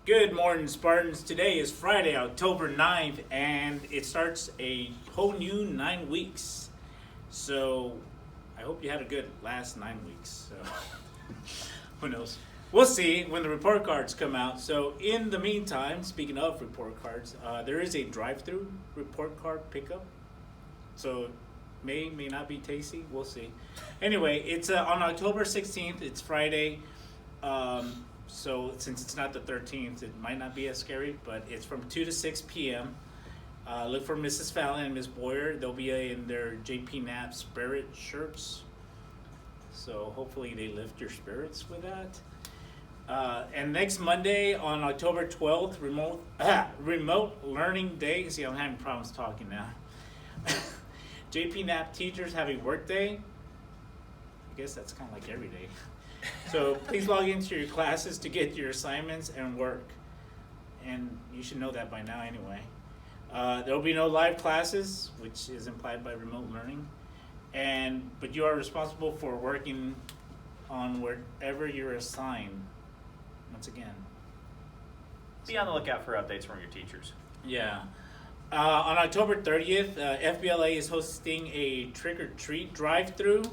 Good morning, Spartans. Today is Friday, October 9th, and it starts a whole new 9 weeks. So, I hope you had a good last 9 weeks. So, who knows? We'll see when the report cards come out. So, in the meantime, speaking of report cards, there is a drive-through report card pickup. So, may not be tasty. We'll see. Anyway, it's on October 16th. It's Friday. So since it's not the 13th, it might not be as scary, but it's from 2 to 6 p.m. Look for Mrs. Fallon and Ms. Boyer. They'll be in their JP Knapp spirit shirts. So hopefully they lift your spirits with that. And next Monday on October 12th, remote learning day. See, I'm having problems talking now. JP Knapp teachers have a work day. I guess that's kind of like every day. So please log into your classes to get your assignments and work. And you should know that by now anyway. There will be no live classes, which is implied by remote learning. But you are responsible for working on wherever you're assigned. Once again. Be on the lookout for updates from your teachers. Yeah. On October 30th, FBLA is hosting a trick-or-treat drive-through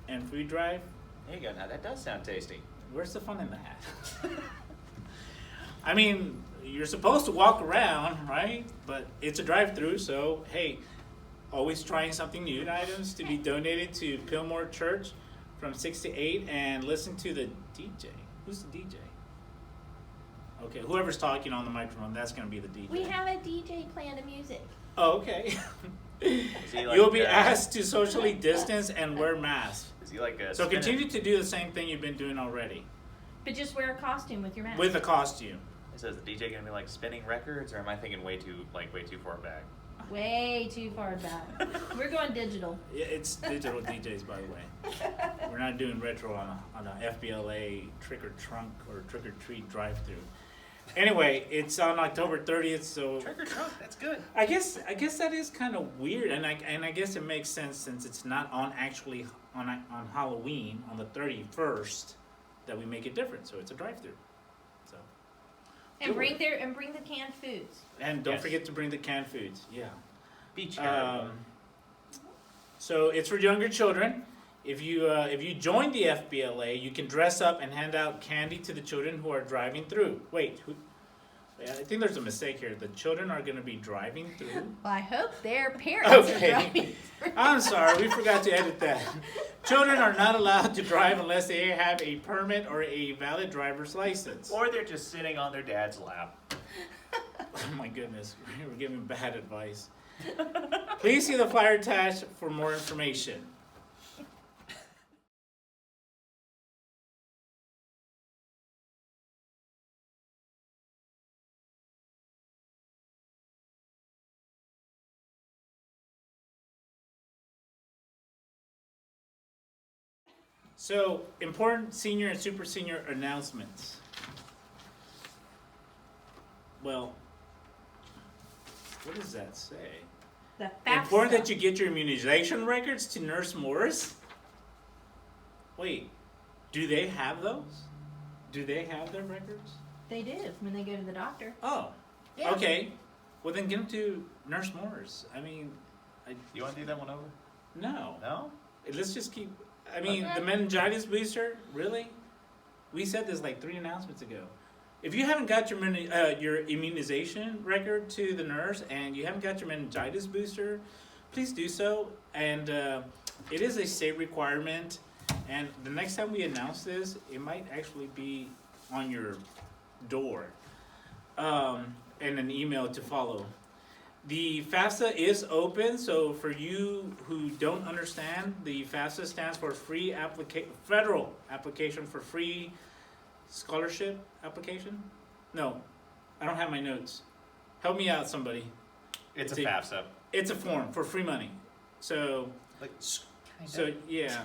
and food drive. There you go. Now that does sound tasty. Where's the fun in that? I mean, you're supposed to walk around, right? But it's a drive-through, so hey, always trying something new. Items to be donated to Pillmore Church from 6 to 8, and listen to the DJ. Who's the DJ? Okay, whoever's talking on the microphone, that's going to be the DJ. We have a DJ playing the music. Oh, okay. You'll be asked to socially distance and wear masks. Is he like a So continue to do the same thing you've been doing already. But just wear a costume with your mask. With a costume. So is the DJ gonna be like spinning records, or am I thinking way too far back? Way too far back. We're going digital. Yeah, it's digital DJs, by the way. We're not doing retro on a FBLA trick or trunk or trick or treat drive-through. Anyway, it's on October 30th, so Trick or trunk, that's good. I guess that is kind of weird, and I guess it makes sense since it's not on Halloween on the 31st that we make it different. So it's a drive-through. So And bring the canned foods. and don't forget to bring the canned foods. Yeah. Be charitable. So it's for younger children. If you join the FBLA, you can dress up and hand out candy to the children who are driving through. Wait, I think there's a mistake here. The children are going to be driving through. Well, I hope their parents are driving through. I'm sorry, we forgot to edit that. Children are not allowed to drive unless they have a permit or a valid driver's license. Or they're just sitting on their dad's lap. Oh my goodness, we're giving bad advice. Please see the flyer attached for more information. So, important senior and super senior announcements. Well, what does that say? The FAFSA. Important that you get your immunization records to Nurse Morris? Wait, do they have those? Do they have their records? They do when they go to the doctor. Oh, Yeah. okay. Well, then give them to Nurse Morris. I mean, You want to do that one over? no. No? Let's just keep. I mean, Okay. the meningitis booster, really? We said this like 3 announcements ago. If you haven't got your immunization record to the nurse and you haven't got your meningitis booster, please do so. And it is a state requirement. And the next time we announce this, it might actually be on your door and an email to follow. The FAFSA is open, so for you who don't understand, the FAFSA stands for Federal Application for Free Scholarship Application? No, I don't have my notes. Help me out, somebody. It's a FAFSA. It's a form for free money. So yeah.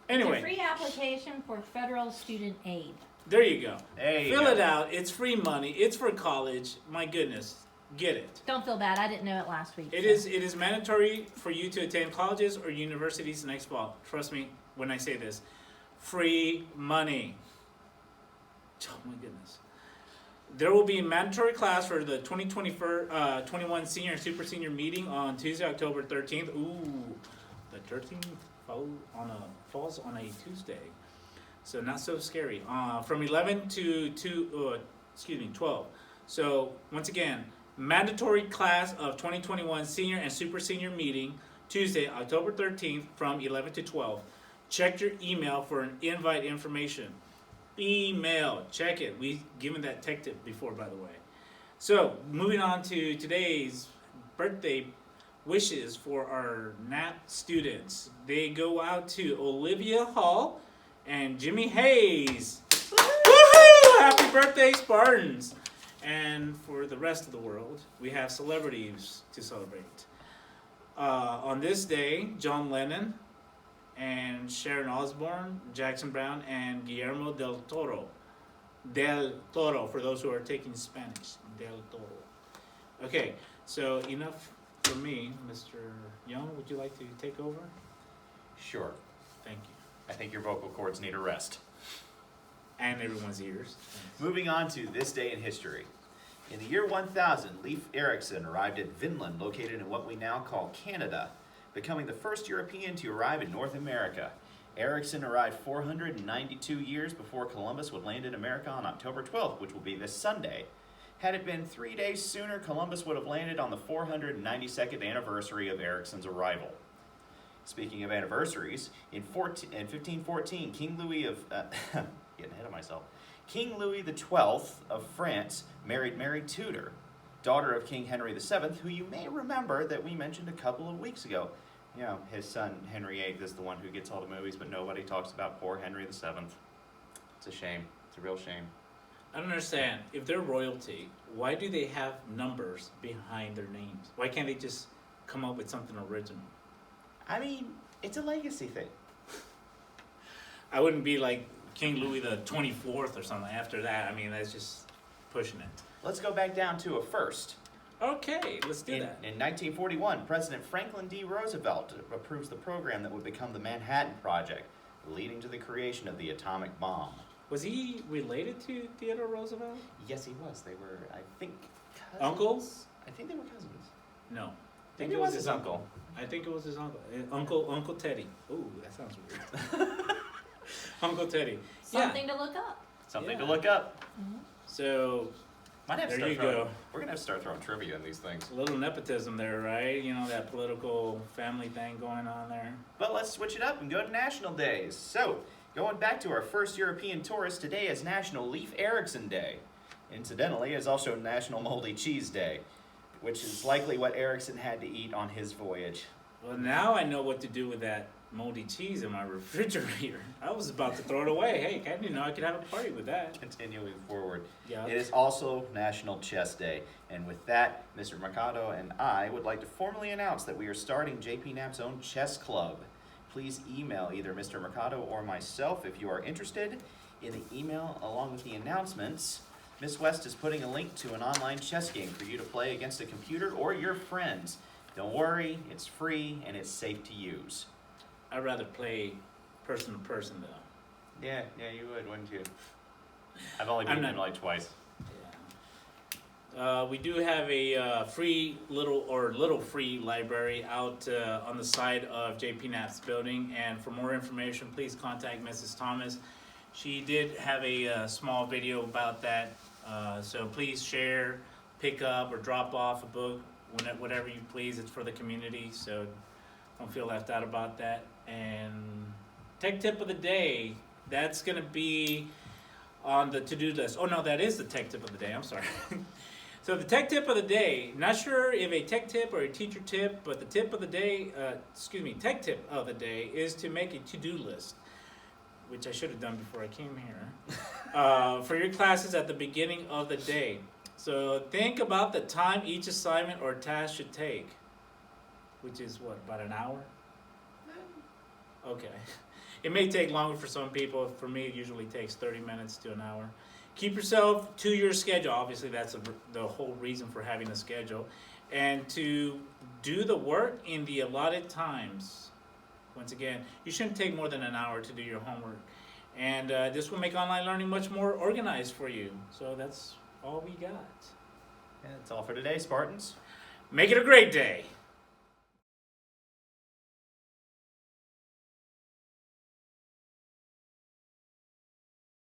Anyway. It's a free application for federal student aid. There you go. There you Fill go. it out. It's free money. It's for college. My goodness. Get it. Don't feel bad. I didn't know it last week. It is mandatory for you to attend colleges or universities next fall. Trust me when I say this. Free money. Oh my goodness. There will be a mandatory class for the 2021 senior and super senior meeting on Tuesday, October 13th. Ooh, the 13th falls on a Tuesday, so not so scary. From 11 to 12. So once again, mandatory class of 2021 senior and super senior meeting Tuesday, October 13th from 11 to 12. Check your email for an invite information. Email, check it. We've given that tech tip before, by the way. So, moving on to today's birthday wishes for our NAP students. They go out to Olivia Hall and Jimmy Hayes. Woohoo! Happy birthday, Spartans! And for the rest of the world, we have celebrities to celebrate. On this day, John Lennon and Sharon Osbourne, Jackson Brown, and Guillermo del Toro. Del Toro, for those who are taking Spanish. Del Toro. Okay, so enough for me. Mr. Young, would you like to take over? Sure. Thank you. I think your vocal cords need a rest. And everyone's ears. Moving on to this day in history. In the year 1000, Leif Erikson arrived at Vinland, located in what we now call Canada, becoming the first European to arrive in North America. Erikson arrived 492 years before Columbus would land in America on October 12th, which will be this Sunday. Had it been 3 days sooner, Columbus would have landed on the 492nd anniversary of Erikson's arrival. Speaking of anniversaries, in 1514, King Louis of... getting ahead of myself. King Louis XII of France married Mary Tudor, daughter of King Henry VII, who you may remember that we mentioned a couple of weeks ago. You know, his son Henry VIII is the one who gets all the movies, but nobody talks about poor Henry VII. It's a shame. It's a real shame. I don't understand. If they're royalty, why do they have numbers behind their names? Why can't they just come up with something original? I mean, it's a legacy thing. I wouldn't be like King Louis the 24th or something after that. I mean, that's just pushing it. Let's go back down to a first. Okay, let's do that. In 1941, President Franklin D. Roosevelt approves the program that would become the Manhattan Project, leading to the creation of the atomic bomb. Was he related to Theodore Roosevelt? Yes, he was. They were, I think, cousins. Uncles? I think they were cousins. No. I think Maybe it was his uncle. I think it was his uncle. Uncle Teddy. Ooh, that sounds weird. Uncle Teddy. Something to look up. Something to look up. Mm-hmm. So, Might have to there start you throwing, go. We're going to have to start throwing trivia in these things. A little nepotism there, right? You know, that political family thing going on there. But let's switch it up and go to national days. So, going back to our first European tourist, today is National Leif Erikson Day. Incidentally, it's also National Moldy Cheese Day, which is likely what Erikson had to eat on his voyage. Well, now I know what to do with that moldy cheese in my refrigerator. I was about to throw it away. Hey, I didn't know I could have a party with that. Continuing forward. Yeah. It is also National Chess Day. And with that, Mr. Mercado and I would like to formally announce that we are starting JP Knapp's own chess club. Please email either Mr. Mercado or myself if you are interested. In the email, along with the announcements, Ms. West is putting a link to an online chess game for you to play against a computer or your friends. Don't worry, it's free and it's safe to use. I'd rather play person to person though. Yeah, you would, wouldn't you? I've only beaten him like twice. Yeah. We do have a free little free library out on the side of JP Knapp's building, and for more information, please contact Mrs. Thomas. She did have a small video about that, so please share, pick up, or drop off a book, whatever you please. It's for the community, so don't feel left out about that. And tech tip of the day, that's going to be on the to-do list. Oh no, that is the tech tip of the day, I'm sorry. So the tech tip of the day, not sure if a tech tip or a teacher tip, but the tip of the day, tech tip of the day is to make a to-do list, which I should have done before I came here, for your classes at the beginning of the day. So think about the time each assignment or task should take, which is what, about an hour? Okay. It may take longer for some people. For me, it usually takes 30 minutes to an hour. Keep yourself to your schedule. Obviously, that's the whole reason for having a schedule. And to do the work in the allotted times. Once again, you shouldn't take more than an hour to do your homework. And this will make online learning much more organized for you. So that's all we got. And that's all for today, Spartans. Make it a great day.